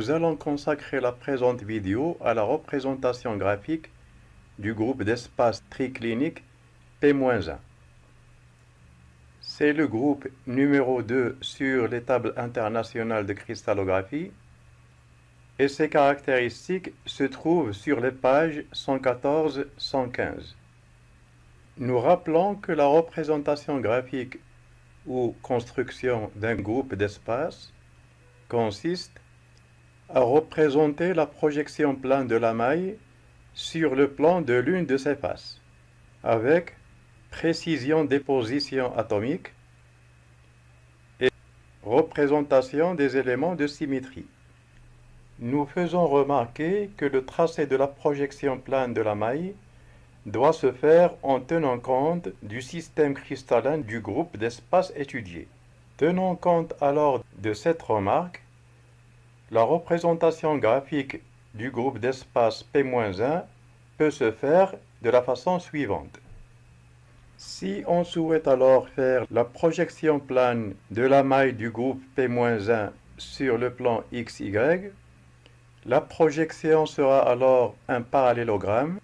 Nous allons consacrer la présente vidéo à la représentation graphique du groupe d'espaces tricliniques P-1. C'est le groupe numéro 2 sur les tables internationales de cristallographie et ses caractéristiques se trouvent sur les pages 114-115. Nous rappelons que la représentation graphique ou construction d'un groupe d'espaces consiste à représenter la projection plane de la maille sur le plan de l'une de ses faces, avec précision des positions atomiques et représentation des éléments de symétrie. Nous faisons remarquer que le tracé de la projection plane de la maille doit se faire en tenant compte du système cristallin du groupe d'espaces étudié. Tenant compte alors de cette remarque, la représentation graphique du groupe d'espace P-1 peut se faire de la façon suivante. Si on souhaite alors faire la projection plane de la maille du groupe P-1 sur le plan XY, la projection sera alors un parallélogramme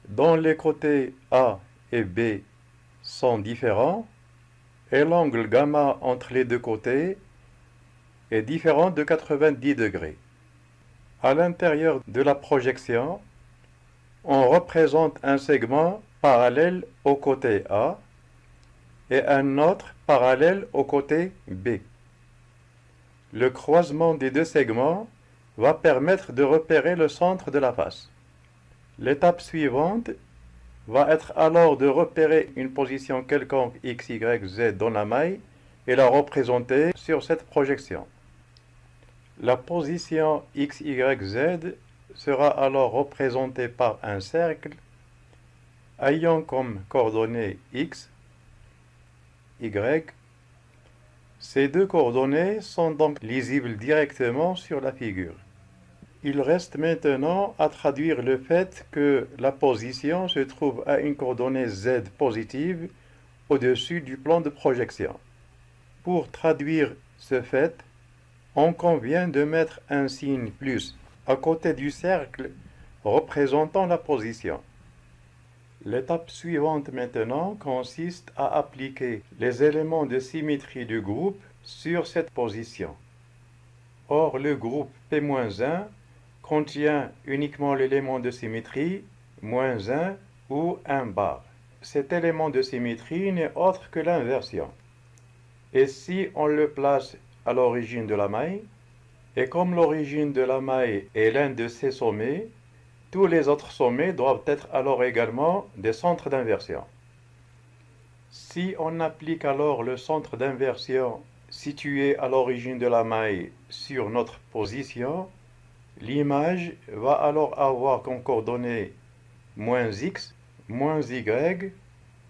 dont les côtés A et B sont différents et l'angle gamma entre les deux côtés est différent de 90 degrés. À l'intérieur de la projection, on représente un segment parallèle au côté A et un autre parallèle au côté B. Le croisement des deux segments va permettre de repérer le centre de la face. L'étape suivante va être alors de repérer une position quelconque x, y, z dans la maille et la représenter sur cette projection. La position x, y, z sera alors représentée par un cercle ayant comme coordonnées x, y. Ces deux coordonnées sont donc lisibles directement sur la figure. Il reste maintenant à traduire le fait que la position se trouve à une coordonnée z positive au-dessus du plan de projection. Pour traduire ce fait, on convient de mettre un signe plus à côté du cercle représentant la position. L'étape suivante maintenant consiste à appliquer les éléments de symétrie du groupe sur cette position. Or, le groupe P-1 contient uniquement l'élément de symétrie -1 ou 1 bar. Cet élément de symétrie n'est autre que l'inversion. Et si on le place à l'origine de la maille, et comme l'origine de la maille est l'un de ses sommets, tous les autres sommets doivent être alors également des centres d'inversion. Si on applique alors le centre d'inversion situé à l'origine de la maille sur notre position, l'image va alors avoir comme coordonnées -x, -y,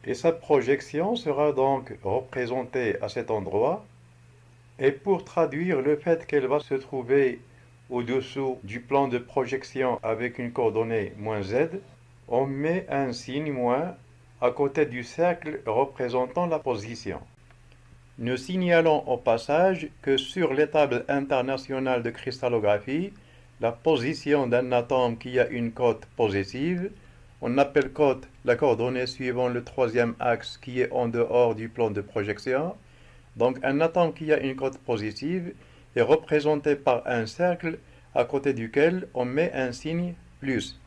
et sa projection sera donc représentée à cet endroit. Et pour traduire le fait qu'elle va se trouver au-dessous du plan de projection avec une coordonnée -z, on met un signe moins à côté du cercle représentant la position. Nous signalons au passage que sur les tables internationales de cristallographie, la position d'un atome qui a une cote positive, on appelle cote la coordonnée suivant le troisième axe qui est en dehors du plan de projection. Donc un atome qui a une cote positive est représenté par un cercle à côté duquel on met un signe plus.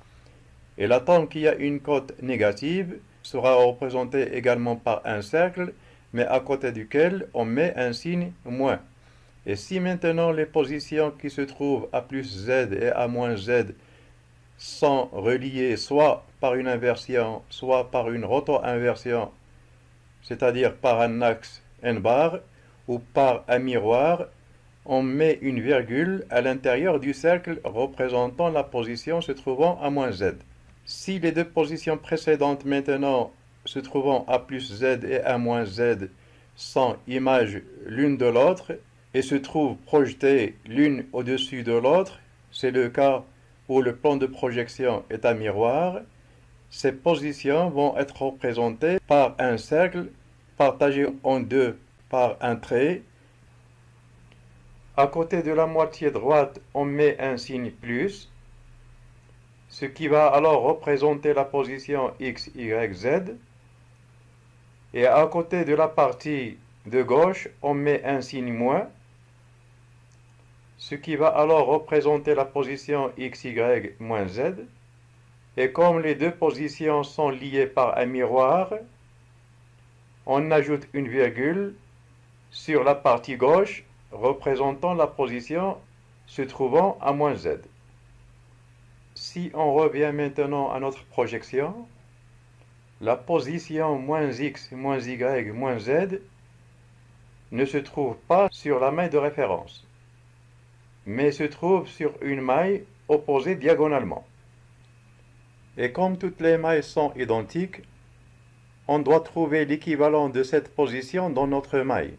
Et l'atome qui a une cote négative sera représenté également par un cercle, mais à côté duquel on met un signe moins. Et si maintenant les positions qui se trouvent à plus z et à moins z sont reliées soit par une inversion, soit par une roto-inversion, c'est-à-dire par un axe n bar, ou par un miroir, on met une virgule à l'intérieur du cercle représentant la position se trouvant à moins z. Si les deux positions précédentes maintenant se trouvant à plus z et à moins z sont images l'une de l'autre et se trouvent projetées l'une au-dessus de l'autre, c'est le cas où le plan de projection est un miroir, ces positions vont être représentées par un cercle partagé en deux par un trait. À côté de la moitié droite, on met un signe plus, ce qui va alors représenter la position x, y, z. Et à côté de la partie de gauche, on met un signe moins, ce qui va alors représenter la position x, y, moins z. Et comme les deux positions sont liées par un miroir, on ajoute une virgule sur la partie gauche représentant la position se trouvant à moins z. Si on revient maintenant à notre projection, la position moins x, moins y, moins z ne se trouve pas sur la maille de référence, mais se trouve sur une maille opposée diagonalement. Et comme toutes les mailles sont identiques, on doit trouver l'équivalent de cette position dans notre maille,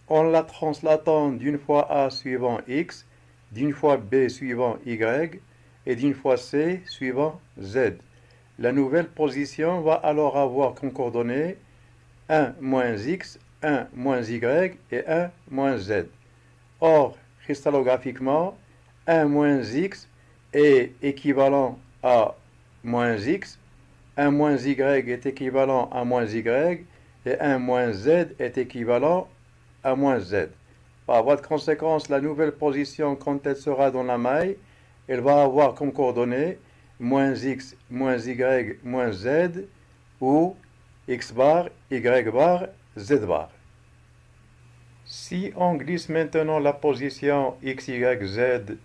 en la translatant d'une fois A suivant X, d'une fois B suivant Y et d'une fois C suivant Z. La nouvelle position va alors avoir comme coordonnées 1 moins X, 1 moins Y et 1 moins Z. Or, cristallographiquement, 1 moins X est équivalent à moins X, 1 moins Y est équivalent à moins Y et 1 moins Z est équivalent à moins Z. Par voie de conséquence, la nouvelle position, quand elle sera dans la maille, elle va avoir comme coordonnées moins X, moins Y, moins Z ou X bar, Y bar, Z bar. Si on glisse maintenant la position X, Y, Z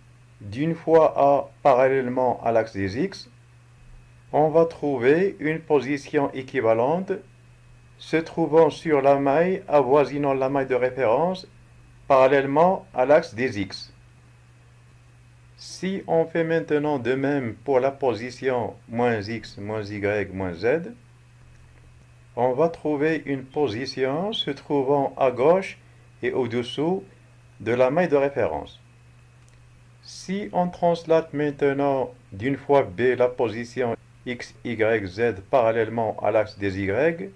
d'une fois A parallèlement à l'axe des X, on va trouver une position équivalente se trouvant sur la maille avoisinant la maille de référence parallèlement à l'axe des X. Si on fait maintenant de même pour la position moins X, moins Y, moins Z, on va trouver une position se trouvant à gauche et au-dessous de la maille de référence. Si on translate maintenant d'une fois B la position X, Y, Z parallèlement à l'axe des Y,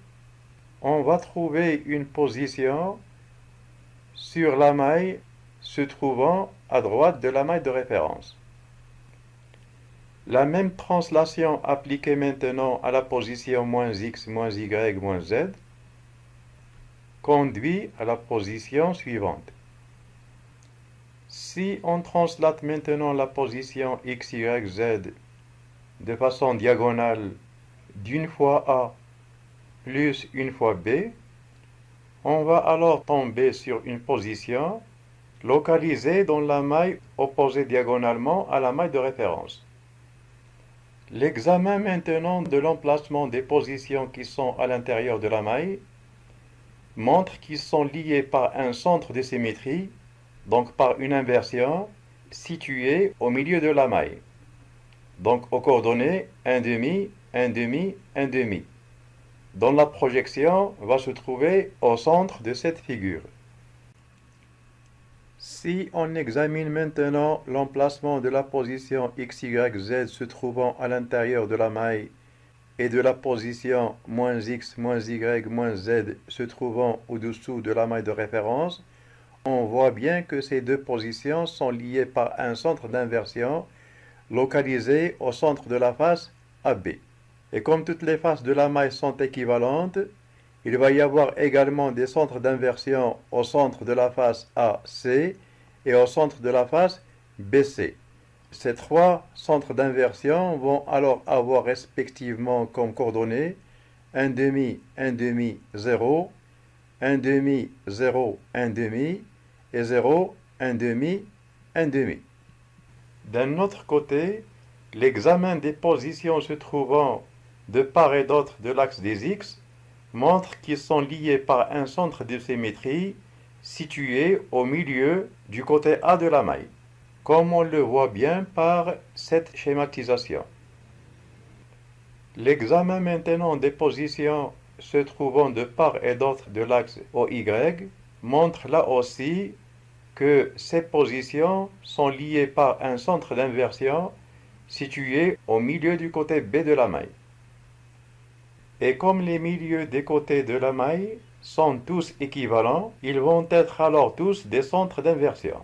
on va trouver une position sur la maille se trouvant à droite de la maille de référence. La même translation appliquée maintenant à la position moins X, moins Y, moins Z conduit à la position suivante. Si on translate maintenant la position X, Y, Z de façon diagonale d'une fois A plus une fois B, on va alors tomber sur une position localisée dans la maille opposée diagonalement à la maille de référence. L'examen maintenant de l'emplacement des positions qui sont à l'intérieur de la maille montre qu'ils sont liés par un centre de symétrie, donc par une inversion située au milieu de la maille, donc aux coordonnées 1,5, 1,5, 1,5. Dont la projection va se trouver au centre de cette figure. Si on examine maintenant l'emplacement de la position X, Y, Z se trouvant à l'intérieur de la maille et de la position moins X, moins Y, moins Z se trouvant au-dessous de la maille de référence, on voit bien que ces deux positions sont liées par un centre d'inversion localisé au centre de la face AB. Et comme toutes les faces de la maille sont équivalentes, il va y avoir également des centres d'inversion au centre de la face AC et au centre de la face BC. Ces trois centres d'inversion vont alors avoir respectivement comme coordonnées 1,5, 1,5, 0, 1,5, 0, 1,5 et 0, 1,5, 1,5. D'un autre côté, l'examen des positions se trouvant de part et d'autre de l'axe des X montre qu'ils sont liés par un centre de symétrie situé au milieu du côté A de la maille, comme on le voit bien par cette schématisation. L'examen maintenant des positions se trouvant de part et d'autre de l'axe OY montre là aussi que ces positions sont liées par un centre d'inversion situé au milieu du côté B de la maille. Et comme les milieux des côtés de la maille sont tous équivalents, ils vont être alors tous des centres d'inversion.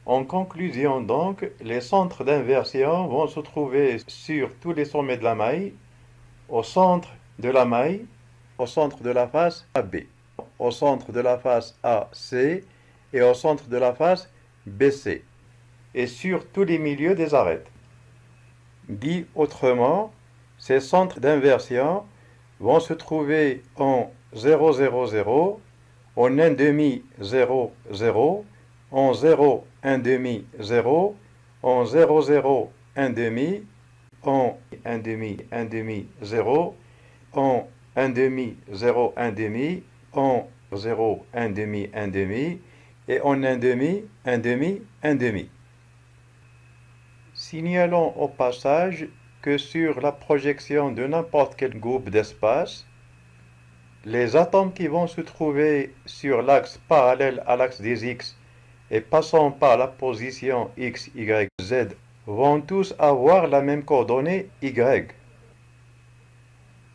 En conclusion donc, les centres d'inversion vont se trouver sur tous les sommets de la maille, au centre de la maille, au centre de la face AB, au centre de la face AC et au centre de la face BC, et sur tous les milieux des arêtes. Dit autrement, ces centres d'inversion vont se trouver en 0, 0, 0, en 1,5, 0, 0, en 0, 1,5, 0, en 0, 0, 1,5, en 1,5, 1,5, 0, en 1,5, 0, 1,5, en 0, 1,5, 1,5, et en 1,5, 1,5, 1,5. Signalons au passage que sur la projection de n'importe quel groupe d'espace, les atomes qui vont se trouver sur l'axe parallèle à l'axe des X et passant par la position X, Y, Z vont tous avoir la même coordonnée Y.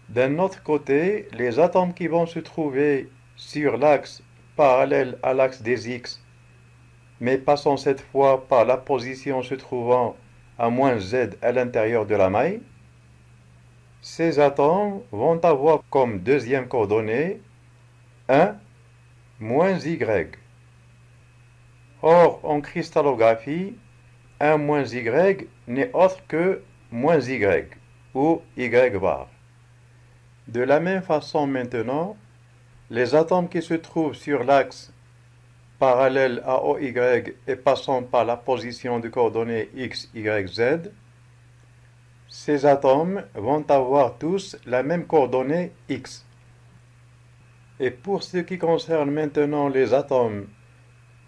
D'un autre côté, les atomes qui vont se trouver sur l'axe parallèle à l'axe des X, mais passant cette fois par la position se trouvant à moins Z à l'intérieur de la maille, ces atomes vont avoir comme deuxième coordonnée 1 moins Y. Or, en cristallographie, 1 moins Y n'est autre que moins Y, ou Y bar. De la même façon maintenant, les atomes qui se trouvent sur l'axe parallèle à OY et passant par la position de coordonnées X, Y, Z, ces atomes vont avoir tous la même coordonnée X. Et pour ce qui concerne maintenant les atomes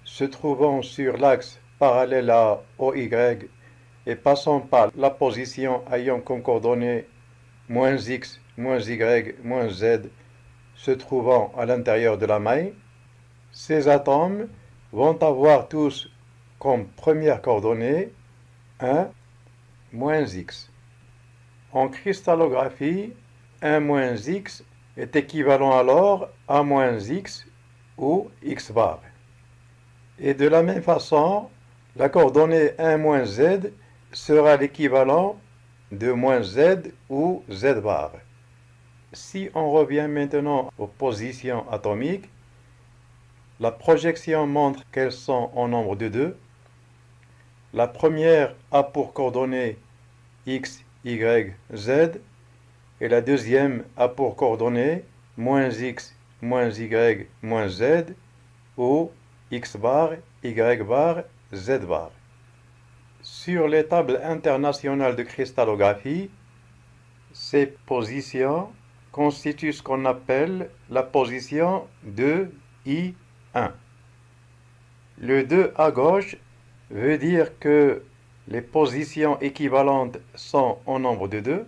se trouvant sur l'axe parallèle à OY et passant par la position ayant comme coordonnées moins X, moins Y, moins Z, se trouvant à l'intérieur de la maille, ces atomes vont avoir tous comme première coordonnée 1 moins X. En cristallographie, 1 moins X est équivalent alors à moins X ou X bar. Et de la même façon, la coordonnée 1 moins Z sera l'équivalent de moins Z ou Z bar. Si on revient maintenant aux positions atomiques, la projection montre qu'elles sont en nombre de 2. La première a pour coordonnées X, Y, Z, et la deuxième a pour coordonnées moins X, moins Y, moins Z, ou X bar, Y bar, Z bar. Sur les tables internationales de cristallographie, ces positions constituent ce qu'on appelle la position 2I1. Le 2 à gauche veut dire que les positions équivalentes sont en nombre de 2.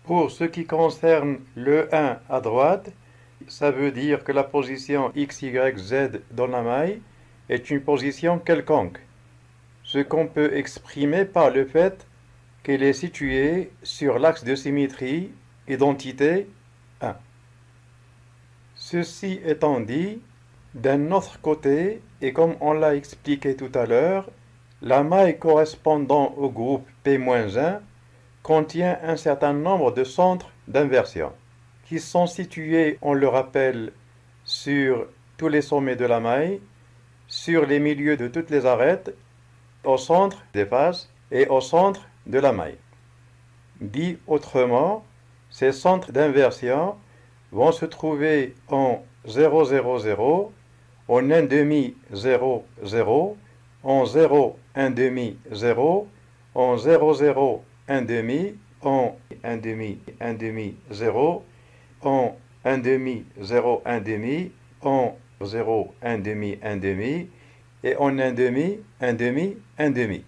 Pour ce qui concerne le 1 à droite, ça veut dire que la position X, Y, Z dans la maille est une position quelconque, ce qu'on peut exprimer par le fait qu'elle est située sur l'axe de symétrie identité 1. Ceci étant dit, d'un autre côté, et comme on l'a expliqué tout à l'heure, la maille correspondant au groupe P-1 contient un certain nombre de centres d'inversion qui sont situés, on le rappelle, sur tous les sommets de la maille, sur les milieux de toutes les arêtes, au centre des faces et au centre de la maille. Dit autrement, ces centres d'inversion vont se trouver en 0, 0, 0, en 1,5, 0, 0, en 0, 1,5, 0, en 0, 0, 1,5, en 1,5, 1,5, 0, en 1,5, 0, 1,5, en 0, 1,5, 1,5, et en 1,5, 1,5, 1,5.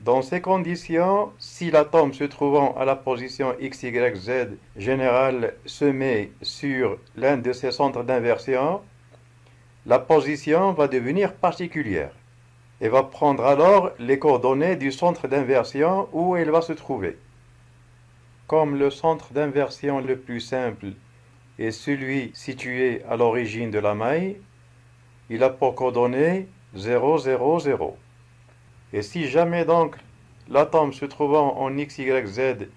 Dans ces conditions, si l'atome se trouvant à la position X, Y, Z générale se met sur l'un de ces centres d'inversion, la position va devenir particulière et va prendre alors les coordonnées du centre d'inversion où elle va se trouver. Comme le centre d'inversion le plus simple est celui situé à l'origine de la maille, il a pour coordonnées 0, 0, 0. Et si jamais donc l'atome se trouvant en x, y, z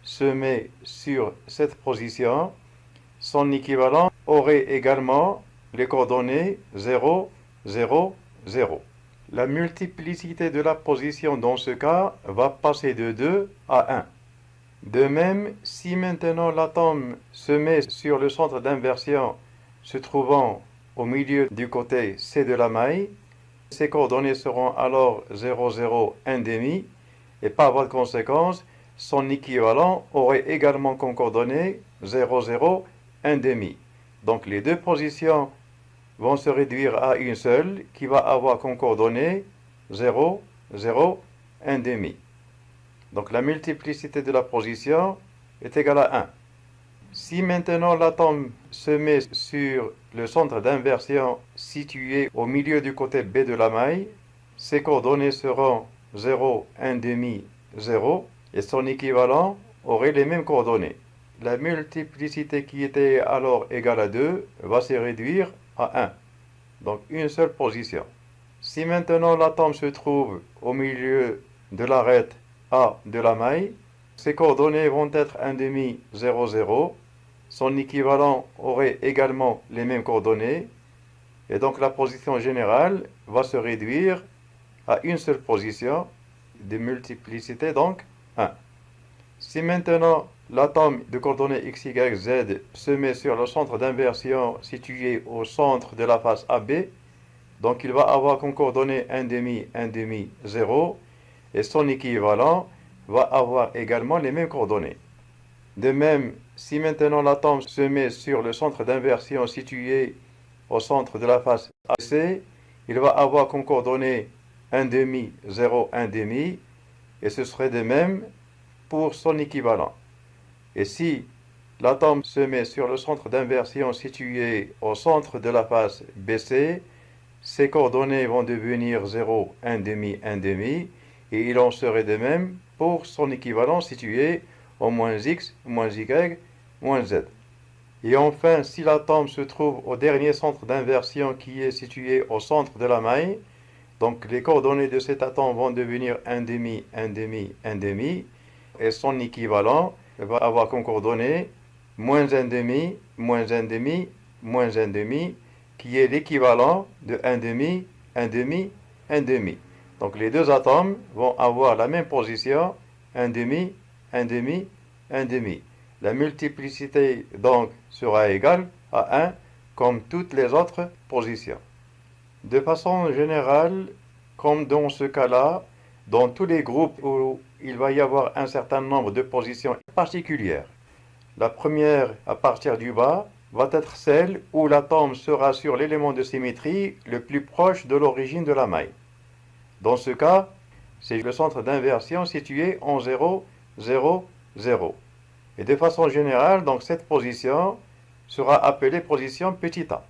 se met sur cette position, son équivalent aurait également les coordonnées 0, 0, 0. La multiplicité de la position dans ce cas va passer de 2 à 1. De même, si maintenant l'atome se met sur le centre d'inversion se trouvant au milieu du côté C de la maille, ses coordonnées seront alors 0, 0, 1 demi, et par voie de conséquence, son équivalent aurait également comme coordonnées 0, 0, 1 demi. Donc les deux positions vont se réduire à une seule qui va avoir comme coordonnées 0, 0, 1 demi. Donc la multiplicité de la position est égale à 1. Si maintenant l'atome se met sur le centre d'inversion situé au milieu du côté B de la maille, ses coordonnées seront 0, 1 demi, 0, et son équivalent aurait les mêmes coordonnées. La multiplicité qui était alors égale à 2 va se réduire à 1, donc une seule position. Si maintenant l'atome se trouve au milieu de l'arête A de la maille, ses coordonnées vont être 1 demi, 0, 0. Son équivalent aurait également les mêmes coordonnées. Et donc la position générale va se réduire à une seule position de multiplicité, donc 1. Si maintenant l'atome de coordonnées x, y, z se met sur le centre d'inversion situé au centre de la face AB, donc il va avoir comme coordonnées 1 demi, 1 demi, 0, et son équivalent va avoir également les mêmes coordonnées. De même, si maintenant l'atome se met sur le centre d'inversion situé au centre de la face AC, il va avoir comme coordonnées 1 demi, 0, 1 demi, et ce serait de même pour son équivalent. Et si l'atome se met sur le centre d'inversion situé au centre de la face BC, ses coordonnées vont devenir 0, 1 demi, 1 demi, et il en serait de même pour son équivalent situé au moins x, moins y, moins z. Et enfin, si l'atome se trouve au dernier centre d'inversion qui est situé au centre de la maille, donc les coordonnées de cet atome vont devenir 1 demi, 1 demi, 1 demi, et son équivalent va avoir comme coordonnées moins 1 demi, moins 1 demi, moins 1 demi, qui est l'équivalent de 1 demi, 1 demi, 1 demi. Donc les deux atomes vont avoir la même position, 1 demi, 1 demi, 1 demi. La multiplicité donc sera égale à 1 comme toutes les autres positions. De façon générale, comme dans ce cas-là, dans tous les groupes où il va y avoir un certain nombre de positions particulières, la première à partir du bas va être celle où l'atome sera sur l'élément de symétrie le plus proche de l'origine de la maille. Dans ce cas, c'est le centre d'inversion situé en 0, 0, 0. Et de façon générale, donc cette position sera appelée position petit a.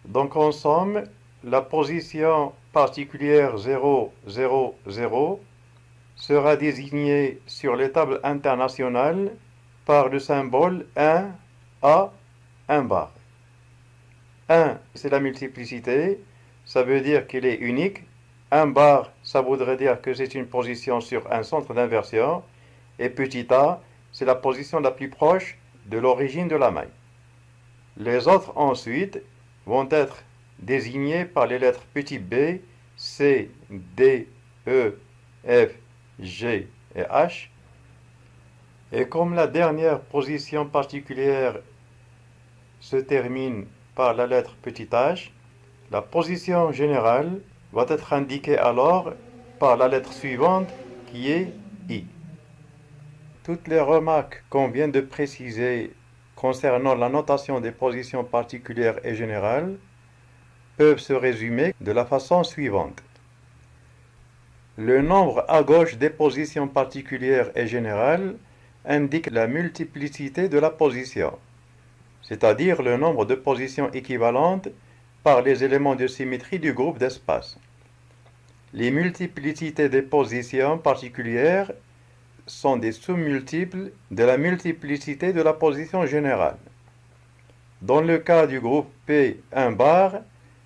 Donc en somme, la position particulière 0, 0, 0 sera désignée sur les tables internationales par le symbole 1, A, 1 bar. 1, c'est la multiplicité, ça veut dire qu'il est unique. 1 bar, ça voudrait dire que c'est une position sur un centre d'inversion. Et petit a, c'est la position la plus proche de l'origine de la maille. Les autres ensuite vont être désignés par les lettres petit b, c, d, e, f, g et h. Et comme la dernière position particulière se termine par la lettre petit h, la position générale va être indiquée alors par la lettre suivante qui est I. Toutes les remarques qu'on vient de préciser concernant la notation des positions particulières et générales peuvent se résumer de la façon suivante. Le nombre à gauche des positions particulières et générales indique la multiplicité de la position, c'est-à-dire le nombre de positions équivalentes par les éléments de symétrie du groupe d'espace. Les multiplicités des positions particulières sont des sous-multiples de la multiplicité de la position générale. Dans le cas du groupe P1 bar,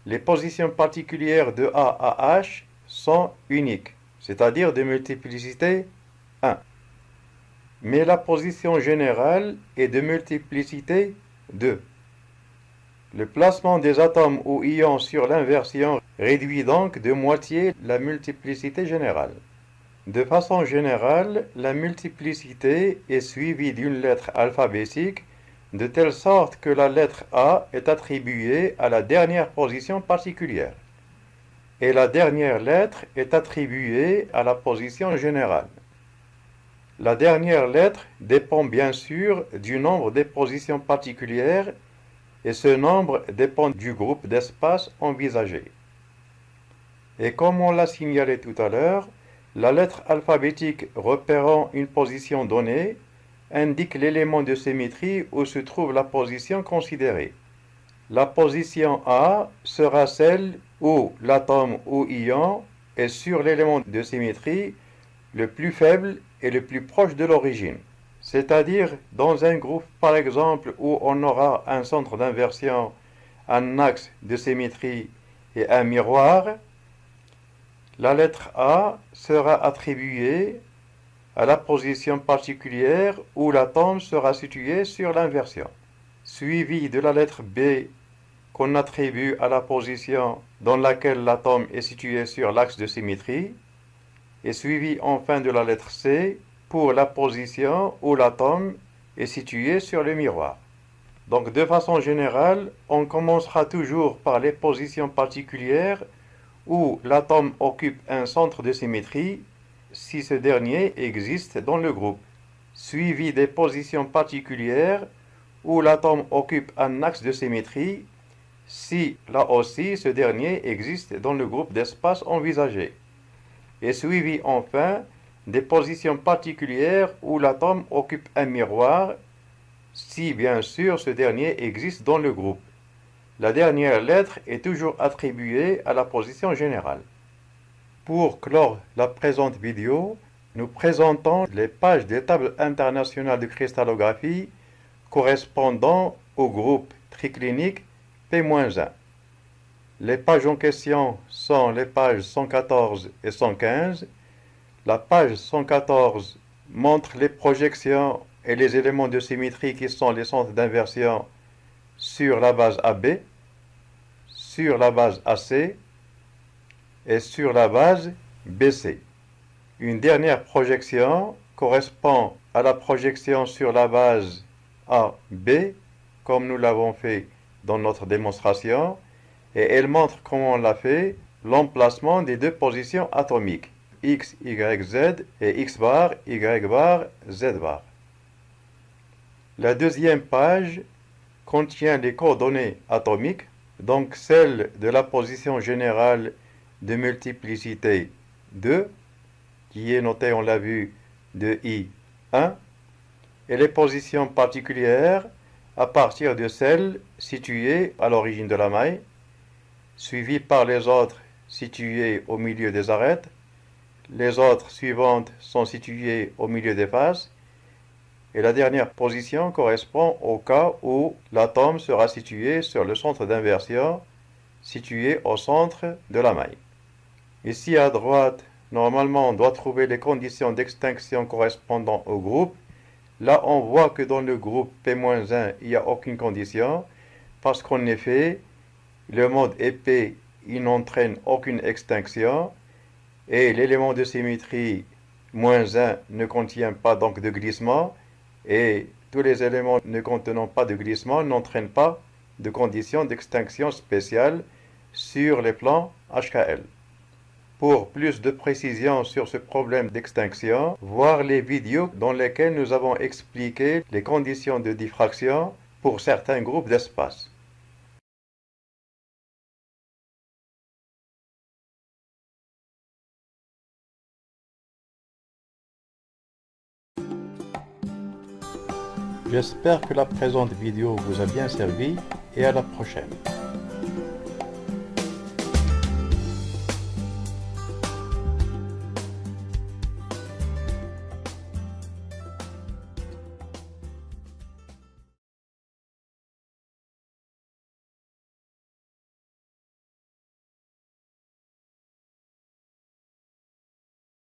Les positions particulières de A à H sont uniques, c'est-à-dire de multiplicité 1. Mais la position générale est de multiplicité 2. Le placement des atomes ou ions sur l'inversion réduit donc de moitié la multiplicité générale. De façon générale, la multiplicité est suivie d'une lettre alphabétique de telle sorte que la lettre A est attribuée à la dernière position particulière et la dernière lettre est attribuée à la position générale. La dernière lettre dépend bien sûr du nombre des positions particulières et ce nombre dépend du groupe d'espaces envisagé. Et comme on l'a signalé tout à l'heure, la lettre alphabétique repérant une position donnée indique l'élément de symétrie où se trouve la position considérée. La position A sera celle où l'atome ou ion est sur l'élément de symétrie le plus faible et le plus proche de l'origine. C'est-à-dire dans un groupe par exemple où on aura un centre d'inversion, un axe de symétrie et un miroir, la lettre A sera attribuée à la position particulière où l'atome sera situé sur l'inversion, suivie de la lettre B qu'on attribue à la position dans laquelle l'atome est situé sur l'axe de symétrie, et suivi enfin de la lettre C pour la position où l'atome est situé sur le miroir. Donc de façon générale, on commencera toujours par les positions particulières où l'atome occupe un centre de symétrie si ce dernier existe dans le groupe, suivi des positions particulières où l'atome occupe un axe de symétrie si là aussi ce dernier existe dans le groupe d'espaces envisagé, et suivi enfin des positions particulières où l'atome occupe un miroir, si bien sûr ce dernier existe dans le groupe. La dernière lettre est toujours attribuée à la position générale. Pour clore la présente vidéo, nous présentons les pages des tables internationales de cristallographie correspondant au groupe triclinique P-1. Les pages en question sont les pages 114 et 115. La page 114 montre les projections et les éléments de symétrie qui sont les centres d'inversion sur la base AB, sur la base AC et sur la base BC. Une dernière projection correspond à la projection sur la base AB, comme nous l'avons fait dans notre démonstration, et elle montre, comme on l'a fait, l'emplacement des deux positions atomiques, X, Y, Z et X bar, Y bar, Z bar. La deuxième page contient les coordonnées atomiques, donc celles de la position générale de multiplicité 2, qui est notée, on l'a vu, de I1, et les positions particulières à partir de celles situées à l'origine de la maille, suivies par les autres situées au milieu des arêtes. Les autres suivantes sont situées au milieu des faces. Et la dernière position correspond au cas où l'atome sera situé sur le centre d'inversion, situé au centre de la maille. Ici à droite, normalement on doit trouver les conditions d'extinction correspondant au groupe. Là on voit que dans le groupe P-1, il n'y a aucune condition, parce qu'en effet, le mode épais, il n'entraîne aucune extinction, et l'élément de symétrie -1 ne contient pas donc de glissement, et tous les éléments ne contenant pas de glissement n'entraînent pas de conditions d'extinction spéciales sur les plans HKL. Pour plus de précision sur ce problème d'extinction, voir les vidéos dans lesquelles nous avons expliqué les conditions de diffraction pour certains groupes d'espaces. J'espère que la présente vidéo vous a bien servi et à la prochaine.